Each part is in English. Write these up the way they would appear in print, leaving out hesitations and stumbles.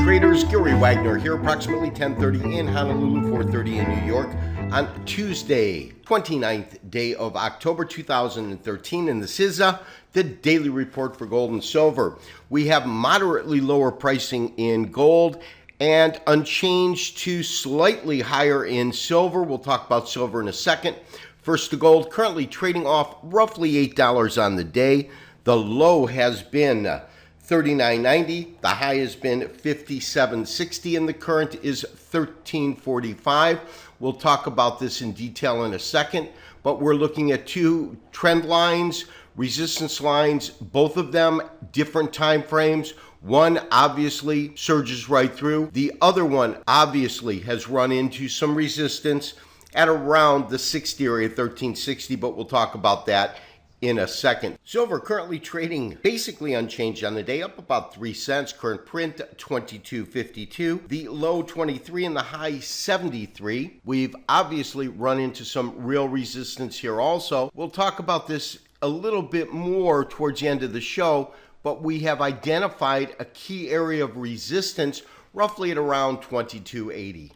traders, Gary Wagner here, approximately 10:30 in Honolulu, 4:30 in New York on Tuesday, 29th day of October 2013, and this is the daily report for gold and silver. We have moderately lower pricing in gold and unchanged to slightly higher in silver. We'll talk about silver in a second. First to gold, currently trading off roughly $8 on the day. The low has been $39.90. The high has been $57.60, and the current is $13.45. We'll talk about this in detail in a second, but we're looking at two trend lines, resistance lines, both of them different time frames. One obviously surges right through. The other one obviously has run into some resistance at around the 60 area, 1360, but we'll talk about that in a second. Silver currently trading basically unchanged on the day, up about 3 cents. Current print 22.52. The low 23 and the high 73. We've obviously run into some real resistance here also. We'll talk about this a little bit more towards the end of the show, but we have identified a key area of resistance roughly at around 22.80.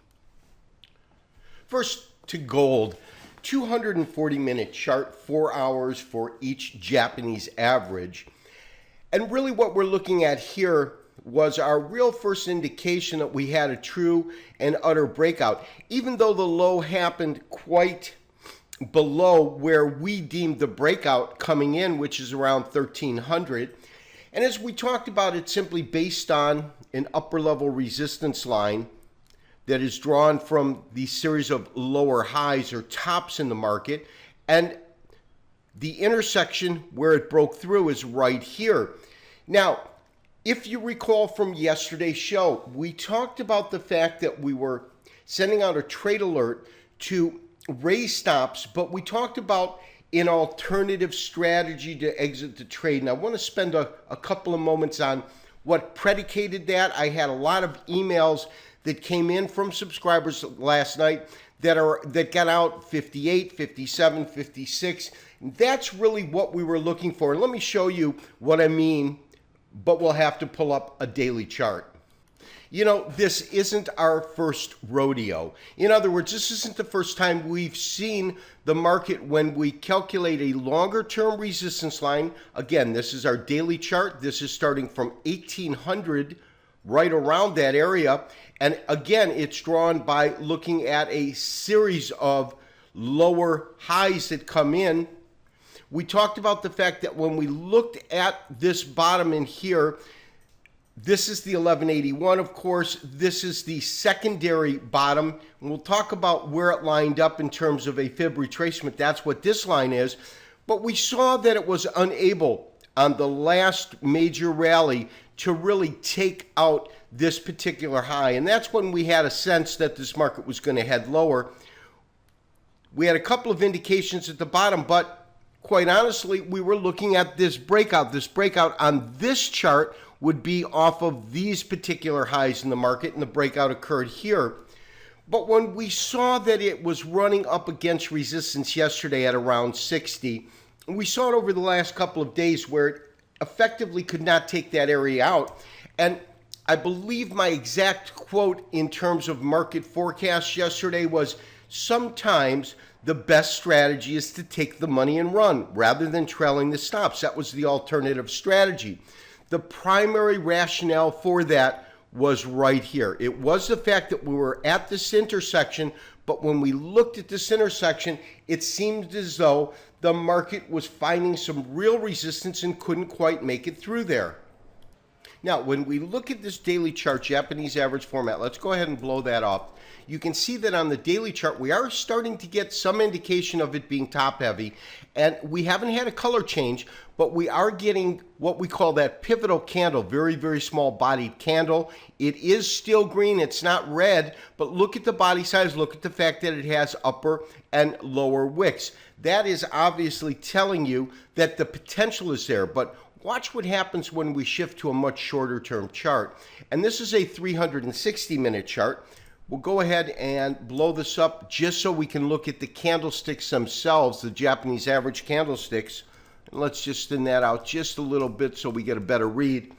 First to gold. 240-minute chart, 4 hours for each Japanese average. And really what we're looking at here was our real first indication that we had a true and utter breakout, even though the low happened quite below where we deemed the breakout coming in, which is around 1300. And as we talked about, it's simply based on an upper level resistance line that is drawn from the series of lower highs or tops in the market, and the intersection where it broke through is right here. Now, if you recall from yesterday's show, we talked about the fact that we were sending out a trade alert to raise stops, but we talked about an alternative strategy to exit the trade. And I want to spend a couple of moments on what predicated that. I had a lot of emails that came in from subscribers last night that got out 58, 57, 56. That's really what we were looking for. And let me show you what I mean, but we'll have to pull up a daily chart. You know, this isn't our first rodeo. In other words, this isn't the first time we've seen the market when we calculate a longer term resistance line. Again, this is our daily chart. This is starting from 1800, right around that area. And again, it's drawn by looking at a series of lower highs that come in. We talked about the fact that when we looked at this bottom in here, this is the 1181, of course. This is the secondary bottom. And we'll talk about where it lined up in terms of a fib retracement. That's what this line is. But we saw that it was unable on the last major rally to really take out this particular high. And that's when we had a sense that this market was going to head lower. We had a couple of indications at the bottom, but quite honestly, we were looking at this breakout. This breakout on this chart would be off of these particular highs in the market, and the breakout occurred here. But when we saw that it was running up against resistance yesterday at around 60, and we saw it over the last couple of days where it effectively could not take that area out. And I believe my exact quote in terms of market forecast yesterday was, sometimes the best strategy is to take the money and run rather than trailing the stops. That was the alternative strategy. The primary rationale for that was right here. It was the fact that we were at this intersection, but when we looked at this intersection, it seemed as though the market was finding some real resistance and couldn't quite make it through there. Now, when we look at this daily chart, Japanese average format, let's go ahead and blow that up. You can see that on the daily chart, we are starting to get some indication of it being top heavy, and we haven't had a color change, but we are getting what we call that pivotal candle, very, very small bodied candle. It is still green, it's not red, but look at the body size, look at the fact that it has upper and lower wicks. That is obviously telling you that the potential is there, but watch what happens when we shift to a much shorter term chart. And this is a 360-minute chart. We'll go ahead and blow this up just so we can look at the candlesticks themselves, the Japanese average candlesticks. And let's just thin that out just a little bit so we get a better read.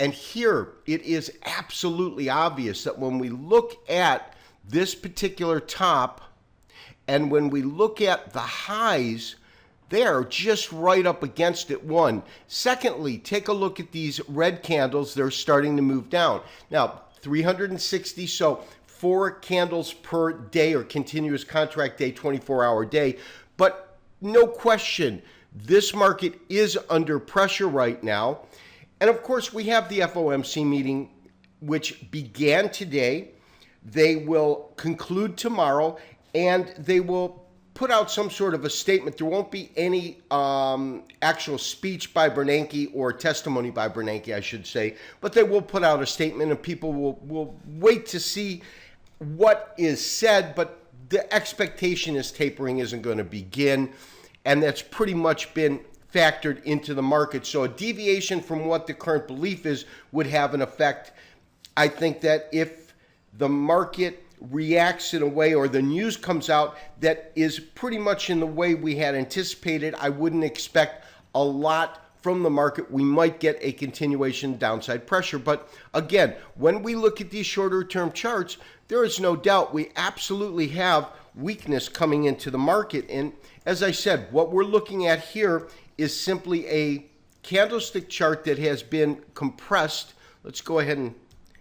And here it is absolutely obvious that when we look at this particular top and when we look at the highs, they are just right up against it, one. Secondly, take a look at these red candles. They're starting to move down. Now, 360, so 4 candles per day or continuous contract day, 24-hour day. But no question, this market is under pressure right now. And of course, we have the FOMC meeting, which began today. They will conclude tomorrow, and they will put out some sort of a statement. There won't be any actual speech by Bernanke or testimony by Bernanke, I should say, but they will put out a statement, and people will wait to see what is said, but the expectation is tapering isn't going to begin, and that's pretty much been factored into the market. So a deviation from what the current belief is would have an effect. I think that if the market reacts in a way or the news comes out that is pretty much in the way we had anticipated, I wouldn't expect a lot from the market. We might get a continuation of downside pressure. But again, when we look at these shorter term charts, there is no doubt we absolutely have weakness coming into the market. And as I said, what we're looking at here is simply a candlestick chart that has been compressed. Let's go ahead and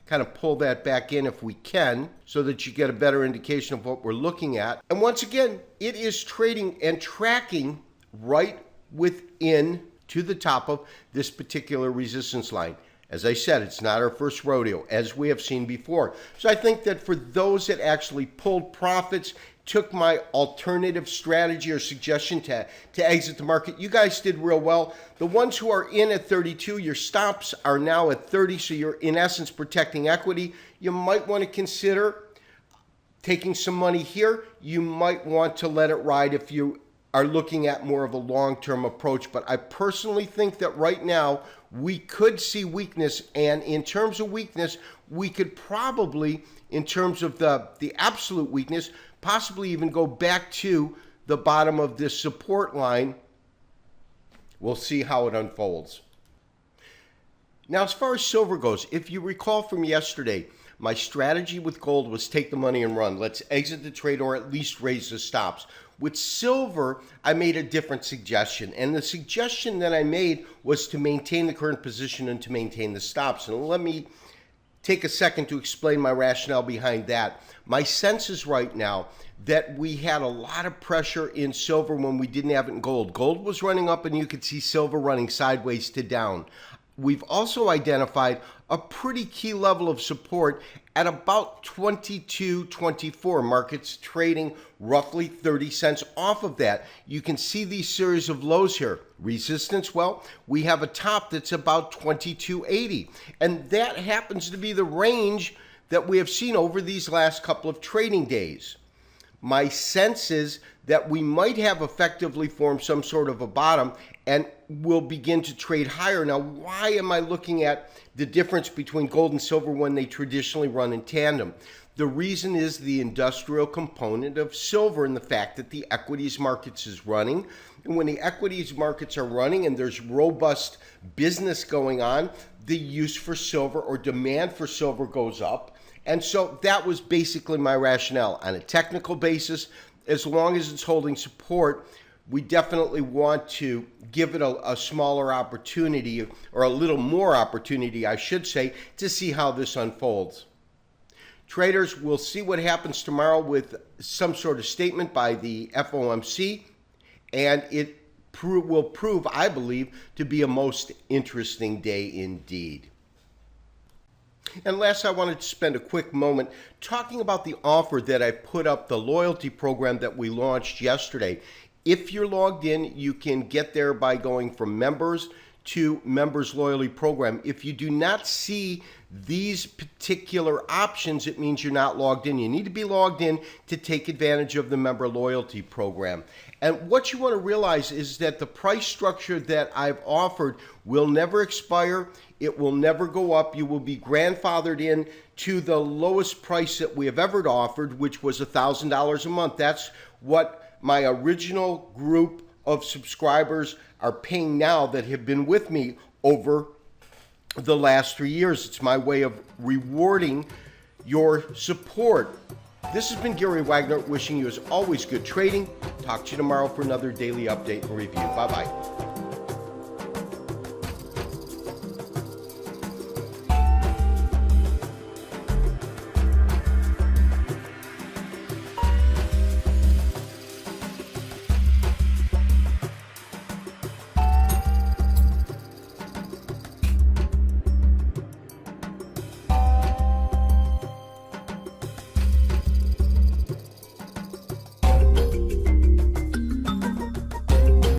kind of pull that back in if we can so that you get a better indication of what we're looking at. And once again, it is trading and tracking right within to the top of this particular resistance line. As I said, it's not our first rodeo, as we have seen before. So I think that for those that actually pulled profits, took my alternative strategy or suggestion to exit the market, you guys did real well. The ones who are in at 32, your stops are now at 30, so you're in essence protecting equity. You might want to consider taking some money here. You might want to let it ride if you are looking at more of a long-term approach. But I personally think that right now we could see weakness, and in terms of weakness, we could probably, in terms of the absolute weakness, possibly even go back to the bottom of this support line. We'll see how it unfolds. Now, as far as silver goes, if you recall from yesterday, my strategy with gold was take the money and run. Let's exit the trade or at least raise the stops. With silver, I made a different suggestion. And the suggestion that I made was to maintain the current position and to maintain the stops. And let me take a second to explain my rationale behind that. My sense is right now that we had a lot of pressure in silver when we didn't have it in gold. Gold was running up and you could see silver running sideways to down. We've also identified a pretty key level of support at about 22.24. Markets trading roughly 30 cents off of that. You can see these series of lows here. Resistance, well, we have a top that's about 22.80. And that happens to be the range that we have seen over these last couple of trading days. My sense is that we might have effectively formed some sort of a bottom and will begin to trade higher. Now, why am I looking at the difference between gold and silver when they traditionally run in tandem? The reason is the industrial component of silver and the fact that the equities markets is running. And when the equities markets are running and there's robust business going on, the use for silver or demand for silver goes up. And so that was basically my rationale. On a technical basis, as long as it's holding support, we definitely want to give it a smaller opportunity, or a little more opportunity, I should say, to see how this unfolds. Traders, we'll see what happens tomorrow with some sort of statement by the FOMC, and it will prove, I believe, to be a most interesting day indeed. And last, I wanted to spend a quick moment talking about the offer that I put up, the loyalty program that we launched yesterday. If you're logged in, you can get there by going from members to members loyalty program. If you do not see these particular options, it means you're not logged in. You need to be logged in to take advantage of the member loyalty program. And what you want to realize is that the price structure that I've offered will never expire. It will never go up. You will be grandfathered in to the lowest price that we have ever offered, which was $1,000 a month. That's what my original group of subscribers are paying now that have been with me over the last 3 years. It's my way of rewarding your support. This has been Gary Wagner wishing you, as always, good trading. Talk to you tomorrow for another daily update and review. Bye-bye.